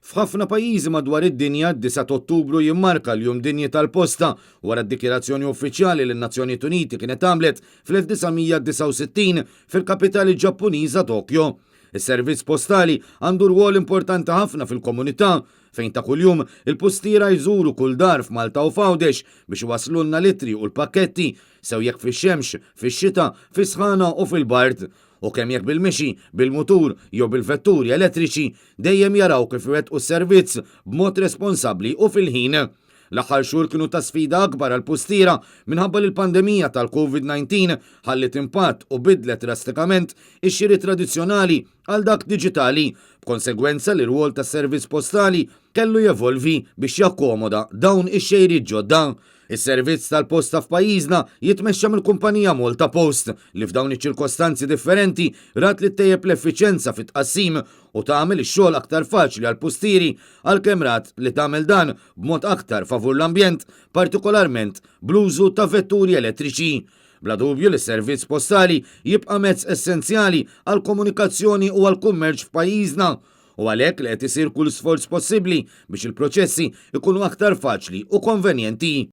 F'ħafna pajjiżi madwar id-dinja d-9 Ottubru jimmarka l-Jum Dinji tal-Posta wara d-dikjerazzjoni uffiċjali li n-Nazzjonijiet Uniti kienet għamlet fl-1969 fil-kapitali Ġappuniża Tokyo. Is-servizz postali għandu rwol importanti ħafna fil-komunità fejn ta' kuljum il-postiera jżuru kull dar f'Malta u f'Għawdex biex iwaslulna litri u l-pakketti sew jekk fix-xemx, fix-xita, fis-sħana u fil-bard. U kemm jekk bil-mexi, bil-mutur jew bil-vetturi elettriċi dejjem jaraw kif iwettqu s-servizz b'mod responsabbli u fil-ħin. L-aħħar xhur kienu ta' sfida akbar għal postiera minħabba li l-pandemija tal-COVID-19 ħallit impatt u bidlet drastikament ix-xiri tradizzjonali għal dak diġitali, b'konsegwenza li r-rwol tas-servizz postali kellu jevolvi biex jakkomoda dawn ix-xejri ġodda. Is-servizz tal-posta f'pajjiżna jitmexxa mill-kumpanija Malta Post li f'dawn iċ-ċirkostanzi differenti rat li ttejjeb l-effiċjenza fit-tqassim u tagħmel ix-xogħol aktar faċli għall-postieri għalkemm rat li tagħmel dan b'mod aktar favur l-ambjent, partikolarment bl-użu ta' vetturi elettriċi. Bla dubju li s-servizz postali jibqa' mezz essenzjali għall komunikazzjoni u għall kummerċ f'pajjiżna u għalhekk li qed isir kull sforz possibbli biex il-proċessi ikunu aktar faċli u konvenjenti.